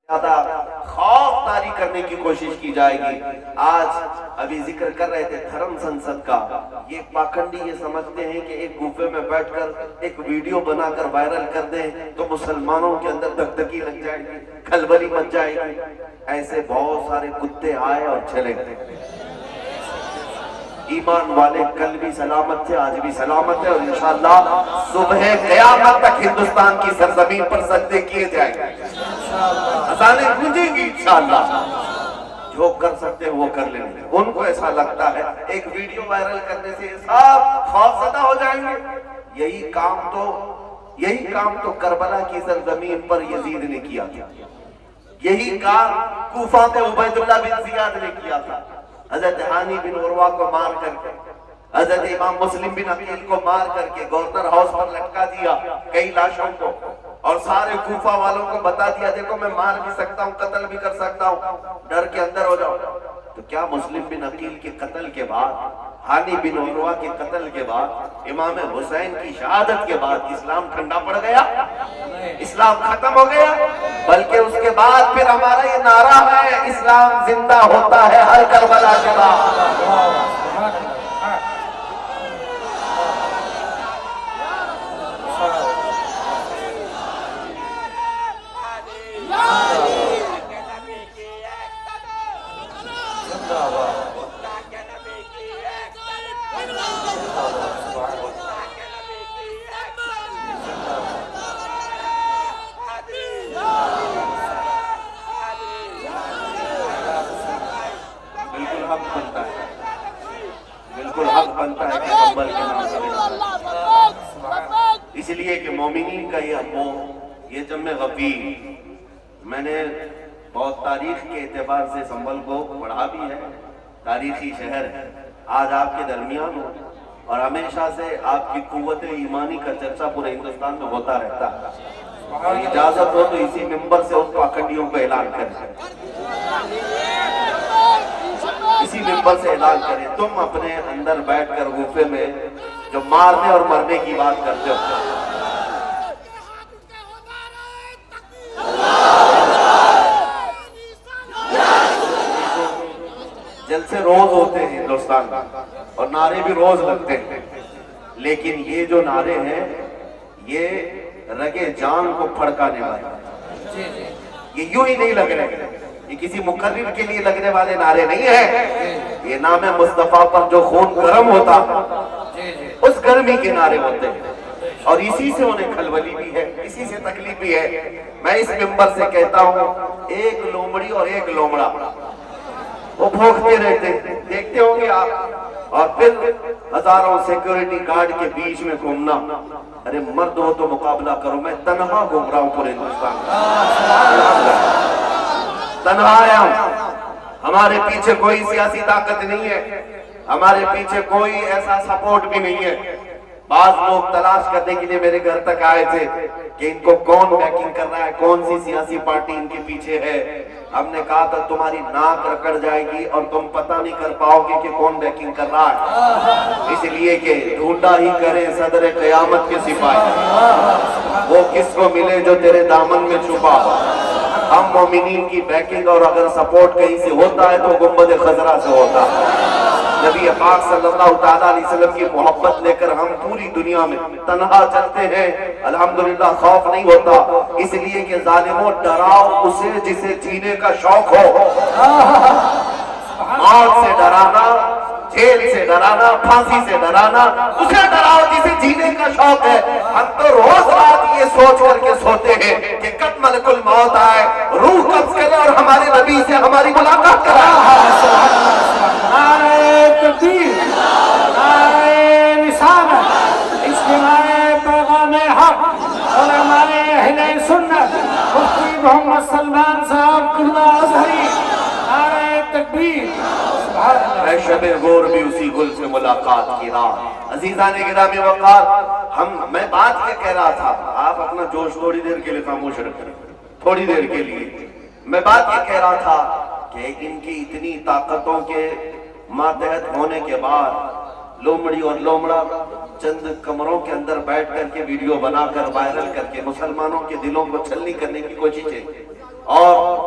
زیادہ خوف طاری کرنے کی کوشش کی جائے گی۔ آج ابھی ذکر کر رہے تھے دھرم سنسد کا، یہ پاکھنڈی یہ سمجھتے ہیں کہ ایک گوفے میں بیٹھ کر ایک ویڈیو بنا کر وائرل کر دیں تو مسلمانوں کے اندر دھک-دھکی لگ جائے گی، کھلبلی مچ جائے گی۔ ایسے بہت سارے کتے آئے اور چلے گئے۔ ایمان والے کل بھی سلامت تھے، آج بھی سلامت ہے، اور انشاءاللہ صبح قیامت تک ہندوستان کی سرزمین پر سجدے کیے جائیں گے، اذانیں گونجیں گی انشاءاللہ۔ جو کر سکتے ہیں وہ کر لیں گے۔ ان کو ایسا لگتا ہے ایک ویڈیو وائرل کرنے سے سب خوف زدہ ہو جائیں گے۔ یہی کام تو کربلا کی سرزمین پر یزید نے کیا تھا، یہی کام کوفہ میں عبید اللہ بن زیاد نے کیا تھا۔ حضرت ہانی بن عروہ کو مار کر کے، حضرت امام مسلم بن عقیل کو مار کر کے گورنر ہاؤس پر لٹکا دیا کئی لاشوں کو، اور سارے کوفہ والوں کو بتا دیا دیکھو میں مار بھی سکتا ہوں، قتل بھی کر سکتا ہوں، ڈر کے اندر ہو جاؤ۔ تو کیا مسلم بن عقیل کے قتل کے بعد، ہانی بن عروہ کے قتل کے بعد، امام حسین کی شہادت کے بعد اسلام ٹھنڈا پڑ گیا؟ اسلام ختم ہو گیا؟ بلکہ اس کے بعد پھر ہمارا یہ نعرہ ہے اسلام زندہ ہوتا ہے ہر کربلا کے بعد۔ بالکل حق بنتا ہے پیغمبر کے نام سے، اس لیے کہ مومنین کا یہ جمع غفیر، میں نے بہت تاریخ کے اعتبار سے سنبھل کو پڑھا بھی ہے، تاریخی شہر ہے، آج آپ کے درمیان ہو، اور ہمیشہ سے آپ کی قوت ایمانی کا چرچا پورے ہندوستان میں ہوتا رہتا ہے، اور اجازت ہو تو اسی ممبر سے اس پاکھنڈیوں کو اعلان کریں، اسی ممبر سے اعلان کریں، تم اپنے اندر بیٹھ کر غوفے میں جو مارنے اور مرنے کی بات کرتے ہو، جلسے روز ہوتے ہیں ہندوستان میں اور نعرے بھی روز لگتے ہیں، لیکن یہ جو نعرے ہیں یہ رگے جان کو پھڑکانے والے، یہ یوں ہی نہیں لگ رہے، یہ کسی مقرر کے لیے لگنے والے نعرے نہیں ہیں، یہ نام مصطفیٰ پر جو خون گرم ہوتا اس گرمی کے نعرے ہوتے ہیں، اور اسی سے انہیں کھلبلی بھی ہے، اسی سے تکلیف بھی ہے۔ میں اس ممبر سے کہتا ہوں ایک لومڑی اور ایک لومڑا وہ بھوکتے رہتے ہیں، دیکھتے ہوں گے آپ، اور پھر ہزاروں سیکیورٹی گارڈ کے بیچ میں گھومنا، ارے مرد ہو تو مقابلہ کرو، میں تنہا گھوم رہا ہوں پورے ہندوستان، تنہا آیا ہوں، ہمارے پیچھے کوئی سیاسی طاقت نہیں ہے، ہمارے پیچھے کوئی ایسا سپورٹ بھی نہیں ہے۔ بعض لوگ تلاش کرنے کے لیے میرے گھر تک آئے تھے کہ ان کو کون بیکنگ کر رہا ہے، کون سی سیاسی پارٹی ان کے پیچھے ہے۔ ہم نے کہا تھا تمہاری ناک رکڑ جائے گی اور تم پتہ نہیں کر پاؤ گے کہ کون بیکنگ کر رہا ہے، اس لیے کہ ڈھونڈا ہی کرے صدر قیامت کے سپاہی، وہ کس کو ملے جو تیرے دامن میں چھپا۔ ہم مومنین کی بیکنگ اور اگر سپورٹ کہیں سے ہوتا ہے تو گنبد خضرا سے ہوتا ہے۔ نبی پاک صلی اللہ تعالیٰ علیہ وسلم کی محبت لے کر ہم پوری دنیا میں تنہا چلتے ہیں، الحمدللہ خوف نہیں ہوتا، اس لیے کہ ظالموں ڈراؤ اسے جسے جینے کا شوق ہو، موت سے ڈرانا، جیل سے ڈرانا، پھانسی سے ڈرانا، اسے ڈراؤ جسے جینے کا شوق ہے۔ ہم تو روز رات یہ سوچ کر کے سوتے ہیں کہ کب ملک الموت آئے، روح قبض کرے اور ہمارے نبی سے ہماری ملاقات کرائے۔ نعرہ تکبیر، نعرہ رسالت، اجتماع پیغام حق، علماء اہل سنت، مفتی محمد سلمان صاحب قلعہ ازہری، نعرہ تکبیر۔ اے شب غور بھی اسی گل سے ملاقات کی رات۔ عزیزان گرامی وقار، میں بات یہ کہہ رہا تھا، آپ اپنا جوش تھوڑی دیر کے لیے خاموش رکھیں، تھوڑی دیر کے لیے میں بات یہ کہہ رہا تھا کہ ان کی اتنی طاقتوں کے ماتحت ہونے کے بعد لومڑی اور لومڑا چند کمروں کے اندر بیٹھ کر کے ویڈیو بنا کر وائرل کر کے مسلمانوں کے دلوں کو چھلنی کرنے کی کوششیں اور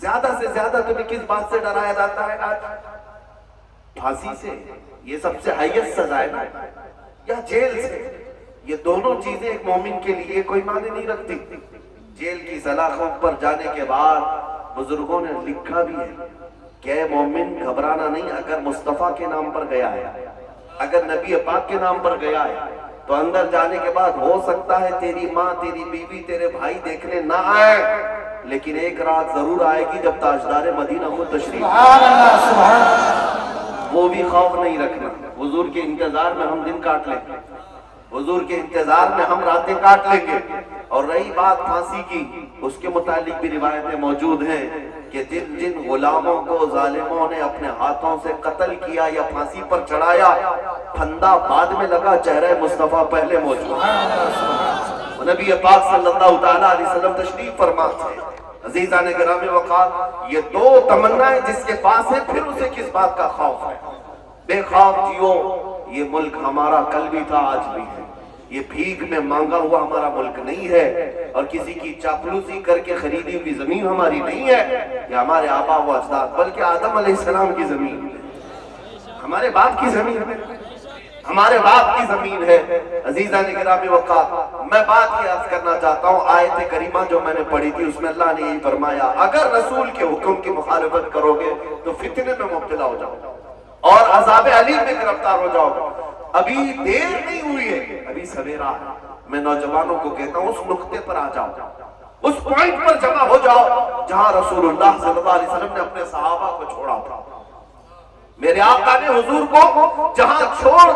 زیادہ سے زیادہ تمہیں کس بات سے ڈرایا جاتا ہے آج؟ پھانسی سے، یہ سب سے ہائیسٹ سزا ہے نا، یا جیل سے؟ یہ دونوں چیزیں ایک مومن کے لیے کوئی معنی نہیں رکھتی۔ جیل کی سلاخوں پر جانے کے بعد بزرگوں نے لکھا بھی ہے کہ اے مومن گھبرانا نہیں، اگر مصطفیٰ کے نام پر گیا ہے، اگر نبی پاک کے نام پر گیا ہے تو اندر جانے کے بعد ہو سکتا ہے تیری ماں، تیری بیوی، تیرے بھائی دیکھنے نہ آئے، لیکن ایک رات ضرور آئے گی جب تاجدار مدینہ کو تشریف، سبحان اللہ سبحان اللہ۔ وہ بھی خوف نہیں رکھنا۔ حضور کے انتظار میں ہم دن کاٹ لیں گے، حضور کے انتظار میں ہم راتیں کاٹ لیں گے۔ اور رہی بات پھانسی کی، اس کے متعلق بھی روایتیں موجود ہیں کہ جن جن غلاموں کو ظالموں نے اپنے ہاتھوں سے قتل کیا یا پھانسی پر چڑھایا، پھندا بعد میں لگا، چہرہ مصطفیٰ پہلے موجود۔ نبی پاک صلی اللہ تعالیٰ علیہ وسلم تشریف فرما تھے۔ عزیزان گرامی وقار، یہ دو تمنائیں جس کے پاس ہے، پھر اسے کس بات کا خوف ہے؟ بے خوف جیو۔ یہ ملک ہمارا کل بھی تھا، آج بھی ہے۔ یہ بھیک میں مانگا ہوا ہمارا ملک نہیں ہے، اور کسی کی چاپلوسی کر کے خریدی ہوئی زمین ہماری نہیں ہے۔ یہ ہمارے آبا و اجداد، بلکہ آدم علیہ السلام کی زمین ہے، ہمارے باپ کی زمین ہے، ہمارے باپ کی زمین ہے۔ عزیزان گرامی وقار، میں بات یہ عرض کرنا چاہتا ہوں، آیت کریمہ جو میں نے پڑھی تھی اس میں اللہ نے یہی فرمایا، اگر رسول کے حکم کی مخالفت کرو گے تو فتنے میں مبتلا ہو جاؤ گے اور عذاب علیم میں گرفتار ہو جاؤ گے۔ ابھی دیر نہیں ہوئی ہے، ابھی سویرا ہے۔ میں نوجوانوں کو کہتا ہوں، اس نقطے پر آ جاؤ، اس پوائنٹ پر جمع ہو جاؤ جہاں رسول اللہ صلی اللہ علیہ وسلم نے اپنے صحابہ کو چھوڑا تھا۔ میرے آقا نے حضور کو جہاں چھوڑ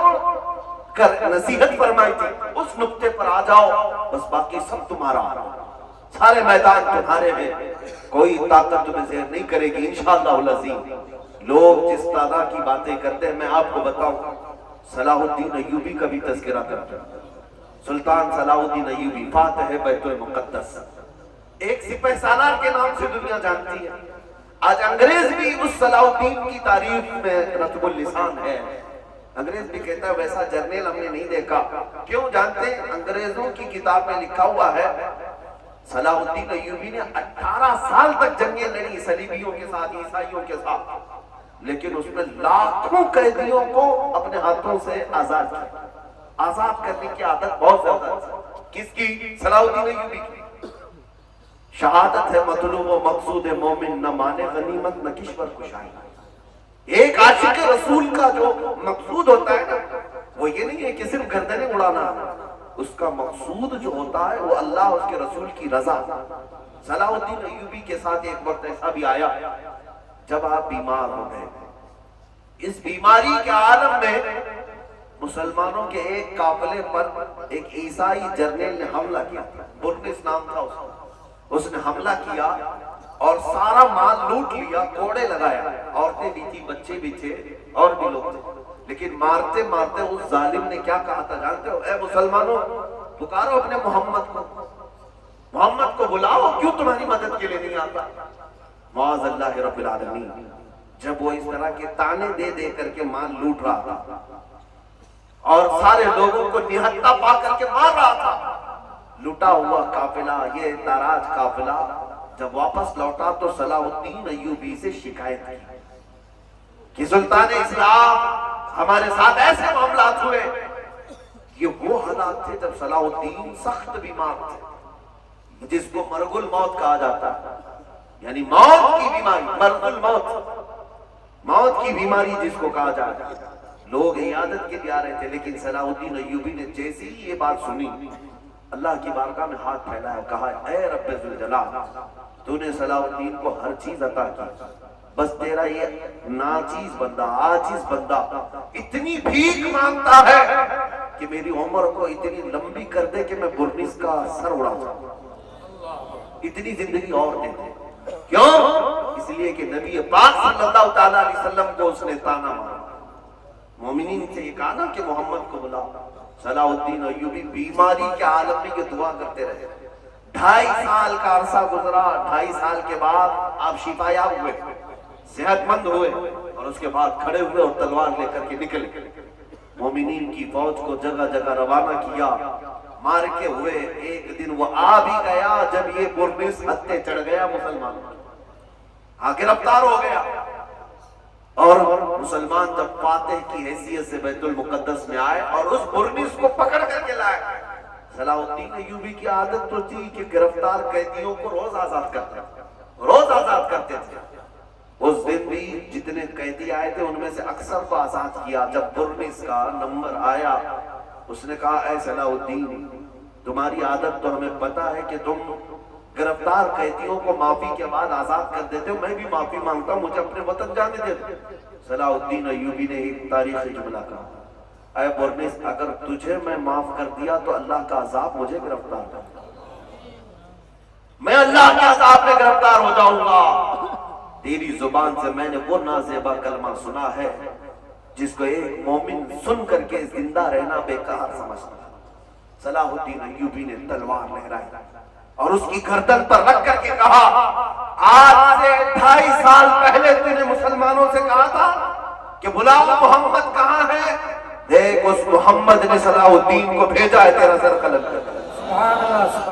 کر نصیحت فرمائی تھی، اس نقطے پر آ جاؤ، بس باقی سب تمہارا، سارے میدان تمہارے ہیں، کوئی طاقت تمہیں زیر نہیں کرے گی انشاءاللہ العظیم۔ لوگ جس طرح کی باتیں کرتے ہیں، میں آپ کو بتاؤں، صلاح الدین ایوبی کا بھی تذکرہ کرتا ہے۔ سلطان صلاح الدین ایوبی، فاتح بیت المقدس، ایک سپہ سالار کے نام سے دنیا جانتی ہے۔ آج انگریز بھی اس صلاح الدین کی تعریف میں رطب اللسان ہے۔ انگریز بھی کہتا ہے ویسا جرنیل ہم نے نہیں دیکھا۔ کیوں جانتے ہیں؟ انگریزوں کی کتاب میں لکھا ہوا ہے صلاح الدین ایوبی نے 18 سال تک جنگیں لڑی صلیبیوں کے ساتھ، عیسائیوں کے ساتھ، لیکن اس میں لاکھوں قیدیوں کو اپنے ہاتھوں سے آزاد کیا۔ آزاد کرنے کی عادت بہت زیادہ تھی۔ کس کی؟ صلاح الدین ایوبی کی۔ شہادت ہے مطلوب و مقصود مومن، نہ مانے غنیمت نہ کشور کشائی۔ ایک عاشق رسول کا جو مقصود ہوتا ہے نا، وہ یہ نہیں ہے کہ صرف گردنیں اڑانا، اس کا مقصود جو ہوتا ہے وہ اللہ اس کے رسول کی رضا۔ صلاح الدین ایوبی کے ساتھ ایک وقت ایسا بھی آیا جب آپ بیمار ہو گئے۔ اس بیماری کے عالم میں مسلمانوں کے ایک قافلے پر ایک عیسائی جرنیل نے حملہ کیا، برنس نام تھا اس نے حملہ کیا اور سارا مال لوٹ لیا، کوڑے لگایا، عورتیں بھی تھی، بچے بھی تھے اور بھی لوگ تھے، لیکن مارتے مارتے اس ظالم نے کیا کہا تھا جانتے ہو؟ اے مسلمانوں، پکارو اپنے محمد کو بلاؤ، کیوں تمہاری مدد کے لیے نہیں آتا؟ معاذ اللہ رب العالمین، جب وہ اس طرح کے تانے دے دے کر کے مال لوٹ رہا تھا اور سارے لوگوں کو نہتا پا کر کے مار رہا تھا، لوٹا ہوا قافلہ، یہ تاراج قافلہ جب واپس لوٹا تو صلاح الدین ایوبی سے شکایت کی کہ سلطان اسلام ہمارے ساتھ ایسے معاملات ہوئے۔ یہ وہ حالات تھے جب صلاح الدین سخت بیمار تھے، جس کو مرگ الموت کہا جاتا ہے، یعنی موت کی بیماری، مرگ الموت، موت کی بیماری جس کو کہا جاتا ہے۔ لوگ عیادت کے لیے آ رہے تھے، لیکن صلاح الدین ایوبی نے جیسے ہی یہ بات سنی، اللہ کی بارگاہ میں ہاتھ پھیلایا، کہا اے رب ذوالجلال، تو نے صلاح الدین کو ہر چیز عطا کی، بس تیرا یہ ناچیز بندہ، عاجز بندہ اتنی بھیک مانگتا ہے کہ میری عمر کو اتنی لمبی کر دے کہ میں برنس کا سر اڑا جاؤں، اتنی زندگی اور دے دے۔ کیوں؟ اس لیے کہ نبی پاک صلی اللہ تعالیٰ علیہ وسلم کو اس نے تانا مارا، مومنین سے یہ کہا نا کہ محمد کو بلا۔ صلاح الدین ایوبی بیماری کے عالم میں یہ دعا کرتے رہے، 2.5 سال کا عرصہ گزرا، 2.5 سال کے بعد آپ شفا یاب ہوئے، صحت مند ہوئے، اور اس کے بعد کھڑے ہوئے اور تلوار لے کر کے نکلے، مومنین کی فوج کو جگہ جگہ روانہ کیا، مار کے ہوئے۔ ایک دن وہ آ بھی گیا جب یہ برنس ہتھے چڑھ گیا مسلمانوں، ہاں گرفتار ہو گیا، اور مسلمان جب فاتح کی حیثیت سے بیت المقدس میں آئے اور اس برنس کو پکڑ کر کے لائے، صلاح الدین ایوبی کی عادت تو تھی کہ گرفتار قیدیوں کو روز آزاد کرتے تھے۔ اس دن بھی جتنے قیدی آئے تھے ان میں سے اکثر کو آزاد کیا۔ جب برنس کا نمبر آیا اس نے کہا اے صلاح الدین، تمہاری عادت تو ہمیں پتا ہے کہ تم گرفتار قیدیوں کو معافی کے بعد آزاد کر دیتے ہو، میں بھی معافی مانگتا ہوں، مجھے اپنے وطن جانے دے دو۔ صلاح الدین ایوبی نے ایک تاریخی جملہ کہا، اے برنس، اگر تجھے میں معاف کر دیا تو اللہ کا عذاب مجھے گرفتار کر دے، میں اللہ کے عذاب میں گرفتار ہو جاؤں گا۔ تیری زبان سے میں نے وہ نازیبا کلمہ سنا ہے جس کو ایک مومن سن کر کے زندہ رہنا بیکار سمجھتا۔ صلاح الدین ایوبی نے تلوار لہرائی اور اس کی گردن پر رکھ کر کے کہا، آج سے 2.5 سال پہلے تو نے مسلمانوں سے کہا تھا کہ بلاؤ محمد کہاں ہے، دیکھ اس محمد نے صلاح الدین کو بھیجا ہے تیرا سر قلم کر۔ سبحان اللہ۔